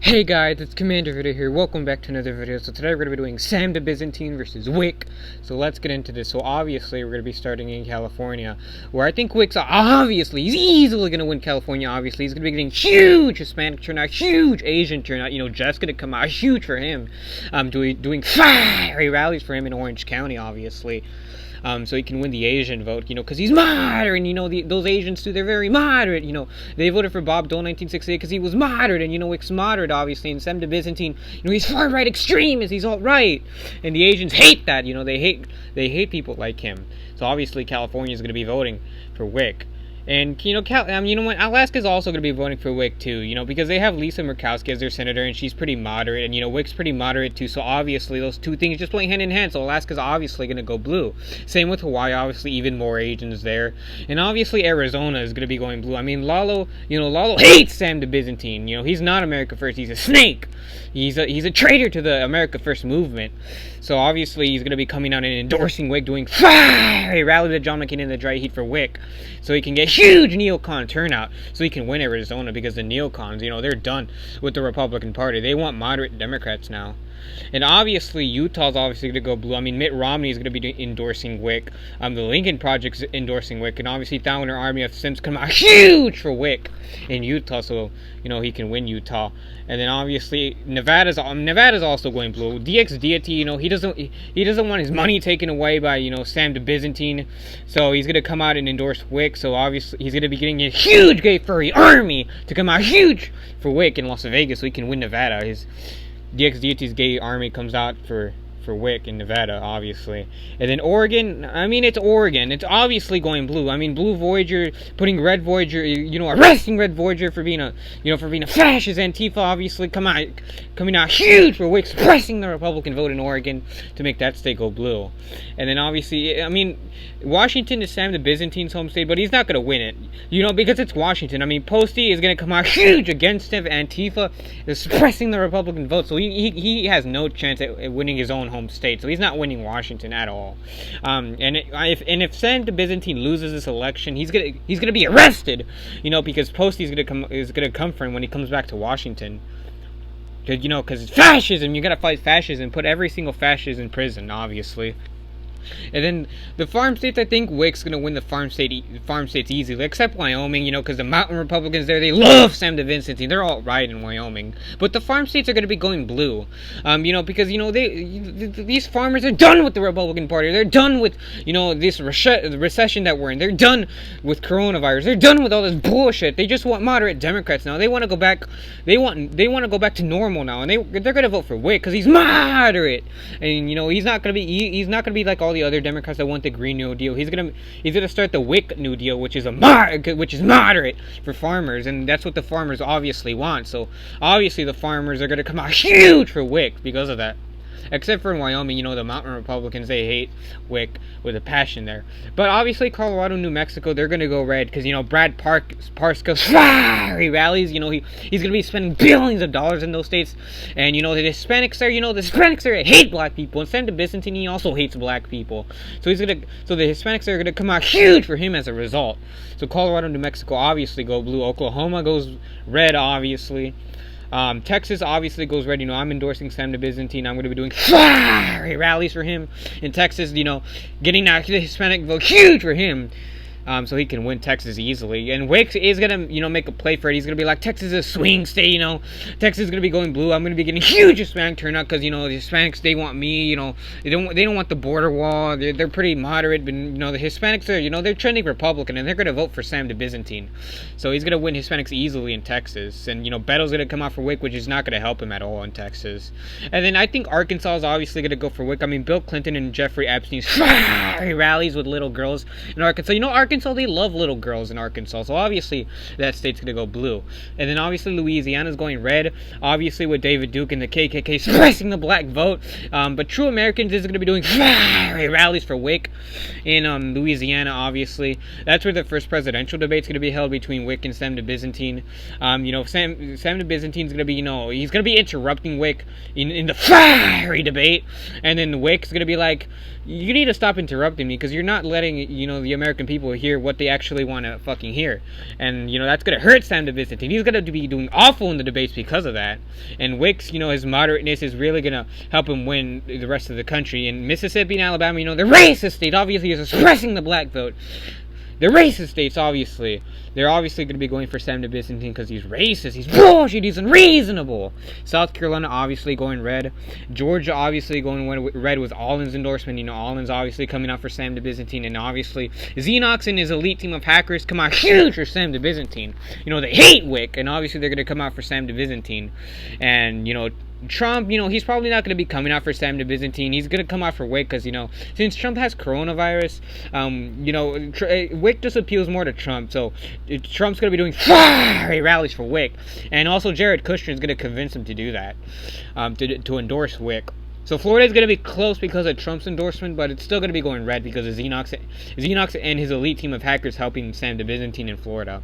Hey guys, it's Commander Video here. Welcome back to another video. So today we're going to be doing Sam the Byzantine versus WIC. So let's get into this. So obviously we're going to be starting in California, where I think WIC's he's easily going to win California. Obviously he's going to be getting huge Hispanic turnout, huge Asian turnout. Jeff's going to come out huge for him. Doing fiery rallies for him in Orange County, obviously. So he can win the Asian vote, because he's moderate, and, those Asians, too, they're very moderate, they voted for Bob Dole in 1968 because he was moderate, and, WIC's moderate, obviously, and Sam the Byzantine, he's far-right extremist, he's alt-right, and the Asians hate that, they hate people like him, so obviously California is going to be voting for WIC. And, Alaska's also going to be voting for WIC, too, because they have Lisa Murkowski as their senator, and she's pretty moderate, and, WIC's pretty moderate, too, so obviously those two things just play hand in hand, so Alaska's obviously going to go blue. Same with Hawaii, obviously, even more Asians there. And obviously Arizona is going to be going blue. I mean, Lalo hates Sam the Byzantine, he's not America First, he's a snake. He's a traitor to the America First movement. So obviously he's going to be coming out and endorsing WIC, doing fiery rally to John McCain in the dry heat for WIC, so he can get huge neocon turnout, so he can win Arizona, because the neocons, they're done with the Republican Party. They want moderate Democrats now. And obviously Utah's obviously going to go blue. I mean, Mitt Romney is going to be endorsing WIC. The Lincoln Project's endorsing WIC, and obviously Thounder Army of Sims come out huge for WIC in Utah, so he can win Utah. And then obviously Nevada's also going blue. DX Deity, he doesn't want his money taken away by Sam the Byzantine, so he's going to come out and endorse WIC. So obviously he's going to be getting a huge gay furry army to come out huge for WIC in Las Vegas, so he can win Nevada. His DX Deity's gay army comes out for WIC in Nevada, obviously. And then Oregon, it's Oregon. It's obviously going blue. Blue Voyager, putting Red Voyager, arresting Red Voyager for being a fascist Antifa, obviously, coming out huge for WIC, suppressing the Republican vote in Oregon to make that state go blue. And then obviously, Washington is Sam the Byzantine's home state, but he's not going to win it, because it's Washington. Posty is going to come out huge against him. Antifa is suppressing the Republican vote, so he has no chance at winning his own home state, so he's not winning Washington at all. If Sam the Byzantine loses this election, he's gonna be arrested, because Posty is gonna come for him when he comes back to Washington. Because it's fascism. You gotta fight fascism. Put every single fascist in prison, obviously. And then the farm states, I think WIC's going to win the farm states easily, except Wyoming, because the mountain Republicans there, they love Sam the Byzantine. They're all right in Wyoming. But the farm states are going to be going blue, because, these farmers are done with the Republican Party. They're done with, this recession that we're in. They're done with coronavirus. They're done with all this bullshit. They just want moderate Democrats now. They want to go back. They want to go back to normal now, and they're going to vote for WIC because he's moderate, and he's not going to be like all the other Democrats that want the Green New Deal. He's gonna start the WIC New Deal, which is moderate for farmers, and that's what the farmers obviously want. So obviously the farmers are gonna come out huge for WIC because of that. Except for in Wyoming, the mountain Republicans, they hate WIC with a passion there. But obviously Colorado, New Mexico, they're going to go red because, Brad Parscale's fiery rallies, he's going to be spending billions of dollars in those states. And, the Hispanics there hate black people. And Sam the Byzantine, he also hates black people. So the Hispanics are going to come out huge for him as a result. So Colorado, New Mexico obviously go blue. Oklahoma goes red, obviously. Texas obviously goes red. I'm endorsing Sam the Byzantine. I'm going to be doing fiery rallies for him in Texas, getting that Hispanic vote huge for him, so he can win Texas easily. And WIC is going to, make a play for it. He's going to be like, Texas is a swing state, Texas is going to be going blue. I'm going to be getting huge Hispanic turnout because, the Hispanics, they want me, they don't want the border wall. They're pretty moderate, but, the Hispanics are, they're trending Republican, and they're going to vote for Sam the Byzantine. So he's going to win Hispanics easily in Texas. And, Beto's going to come out for WIC, which is not going to help him at all in Texas. And then I think Arkansas is obviously going to go for WIC. Bill Clinton and Jeffrey Epstein's fiery rallies with little girls in Arkansas. Arkansas, they love little girls in Arkansas, so obviously that state's gonna go blue. And then obviously Louisiana's going red, obviously with David Duke and the KKK suppressing the black vote. But True Americans is gonna be doing fiery rallies for WIC in Louisiana. Obviously, that's where the first presidential debate's gonna be held between WIC and Sam the Byzantine. Sam the Byzantine's gonna be, he's gonna be interrupting WIC in the fiery debate, and then WIC's gonna be like, you need to stop interrupting me because you're not letting the American people hear hear what they actually want to fucking hear. And, you know, that's going to hurt Sam the Byzantine. He's going to be doing awful in the debates because of that. And WIC's, you know, his moderateness is really going to help him win the rest of the country. And Mississippi and Alabama, you know, the racist state, obviously, is suppressing the black vote. The racist states, obviously, they're obviously going to be going for Sam the Byzantine because he's racist, he's bullshit, he's unreasonable. South Carolina, obviously, going red. Georgia, obviously, going red with Allen's endorsement. You know, Allen's obviously coming out for Sam the Byzantine. And obviously, Xenox and his elite team of hackers come out huge for Sam the Byzantine. You know, they hate WIC, and obviously, they're going to come out for Sam the Byzantine. And, you know, Trump, you know, he's probably not going to be coming out for Sam the Byzantine. He's going to come out for WIC because, you know, since Trump has coronavirus, you know, WIC just appeals more to Trump. So Trump's going to be doing fiery rallies for WIC. And also Jared Kushner is going to convince him to do that, to endorse WIC. So Florida is going to be close because of Trump's endorsement, but it's still going to be going red because of Xenox and his elite team of hackers helping Sam the Byzantine in Florida.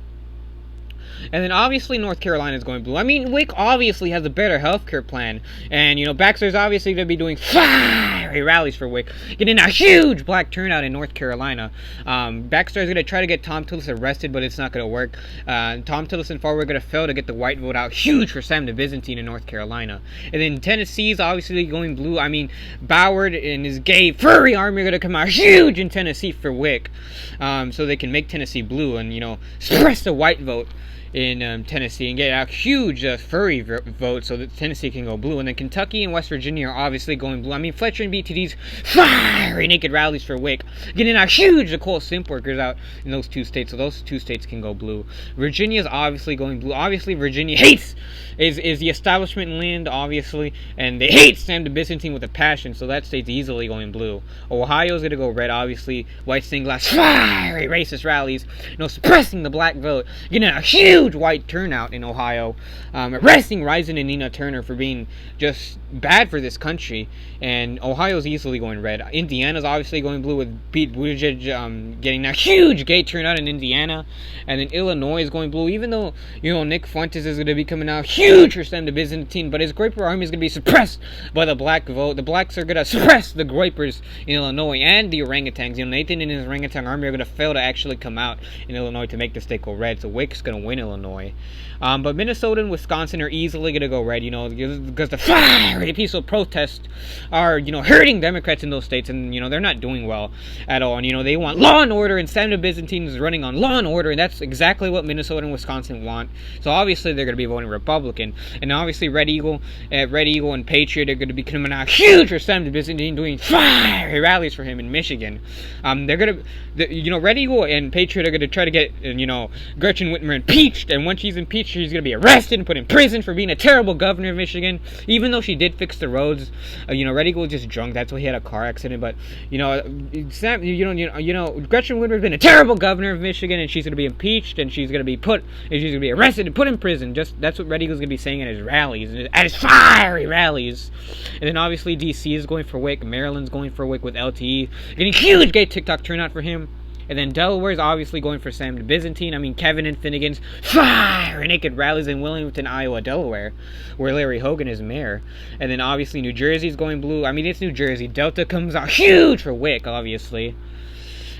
And then obviously North Carolina is going blue. I mean, WIC obviously has a better healthcare plan. And, you know, Baxter's obviously going to be doing fiery rallies for WIC, getting a huge black turnout in North Carolina. Baxter is going to try to get Tom Tillis arrested, but it's not going to work. Tom Tillis and Farber are going to fail to get the white vote out huge for Sam the Byzantine in North Carolina. And then Tennessee is obviously going blue. I mean, Boward and his gay furry army are going to come out huge in Tennessee for WIC, so they can make Tennessee blue and, you know, suppress the white vote in Tennessee and get a huge furry vote so that Tennessee can go blue. And then Kentucky and West Virginia are obviously going blue. I mean, Fletcher and BTD's fiery naked rallies for WIC, getting a huge coal simp workers out in those two states, so those two states can go blue. Virginia's obviously going blue. Obviously, Virginia hates is the establishment land, obviously, and they hate Sam the Byzantine with a passion, so that state's easily going blue. Ohio's going to go red, obviously. White stained glass fiery racist rallies, you know, suppressing the black vote, getting a huge white turnout in Ohio, arresting Risen and Nina Turner for being just bad for this country, and Ohio's easily going red. Indiana's obviously going blue with Pete Buttigieg getting a huge gay turnout in Indiana, and then Illinois is going blue, even though, you know, Nick Fuentes is going to be coming out huge for Sam the Byzantine, but his Groiper army is going to be suppressed by the black vote. The blacks are going to suppress the Groipers in Illinois and the orangutans. You know, Nathan and his orangutan army are going to fail to actually come out in Illinois to make the state go red, so WIC's going to win Illinois. But Minnesota and Wisconsin are easily going to go red, you know, because the fiery peaceful protests are, you know, hurting Democrats in those states, and, you know, they're not doing well at all. And, you know, they want law and order, and Sam the Byzantine is running on law and order, and that's exactly what Minnesota and Wisconsin want. So obviously they're going to be voting Republican. And obviously Red Eagle and Patriot are going to be coming out huge for Sam the Byzantine, doing fiery rallies for him in Michigan. They're going to, you know, Red Eagle and Patriot are going to try to get, you know, Gretchen Whitmer impeached, and once she's impeached, she's going to be arrested and put in prison for being a terrible governor of Michigan, even though she did fix the roads. You know, Red Eagle was just drunk, that's why he had a car accident, but, you know, Sam, you know, Gretchen Whitmer's been a terrible governor of Michigan, and she's going to be impeached, and she's going to be arrested and put in prison. Just, that's what Red Eagle's going to be saying at his rallies, at his fiery rallies. And then obviously DC is going for WIC, Maryland's going for WIC with LTE, getting huge gay TikTok turnout for him. And then Delaware is obviously going for Sam the Byzantine. I mean, Kevin and Finnegan's fire naked rallies in Wilmington, Iowa, Delaware, where Larry Hogan is mayor. And then obviously New Jersey is going blue. I mean, it's New Jersey. Delta comes out huge for WIC, obviously.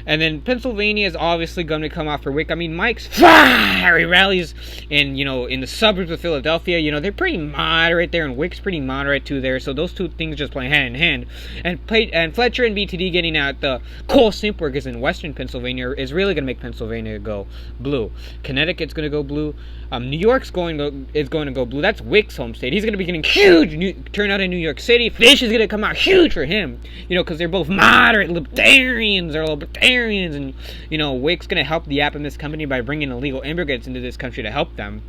And then Pennsylvania is obviously going to come out for WIC. I mean, Mike's fiery rallies in, you know, in the suburbs of Philadelphia, you know, they're pretty moderate there, and WIC's pretty moderate too there. So those two things just play hand in hand. And Fletcher and BTD getting out the coal simp workers in western Pennsylvania is really going to make Pennsylvania go blue. Connecticut's going to go blue. New York's going to go blue. That's WIC's home state. He's going to be getting huge turnout in New York City. Fish is going to come out huge for him, you know, because they're both moderate libertarians. They're libertarians, and, you know, WIC's going to help the Apple company by bringing illegal immigrants into this country to help them.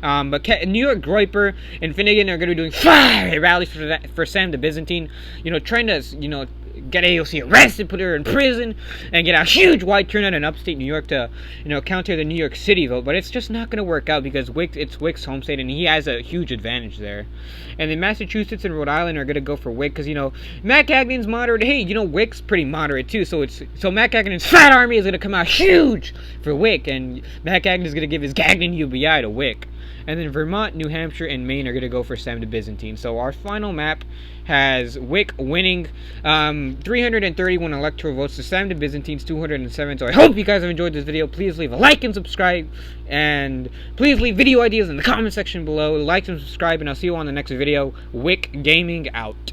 But New York Groiper and Finnegan are going to be doing fiery rallies for Sam the Byzantine, you know, trying to, you know, get AOC arrested, put her in prison, and get a huge white turnout in upstate New York to, you know, counter the New York City vote. But it's just not going to work out because it's WIC's home state, and he has a huge advantage there. And then Massachusetts and Rhode Island are going to go for WIC because, you know, Matt Gagnon's moderate. Hey, you know, WIC's pretty moderate too, so Matt Gagnon's fat army is going to come out huge for WIC, and Matt Gagnon is going to give his Gagnon UBI to WIC. and then Vermont, New Hampshire, and Maine are going to go for Sam the Byzantine. So our final map has WIC winning 331 electoral votes to Sam the Byzantine's 207. So I hope you guys have enjoyed this video. Please leave a like and subscribe, and please leave video ideas in the comment section below. Like and subscribe, and I'll see you on the next video. WIC Gaming out.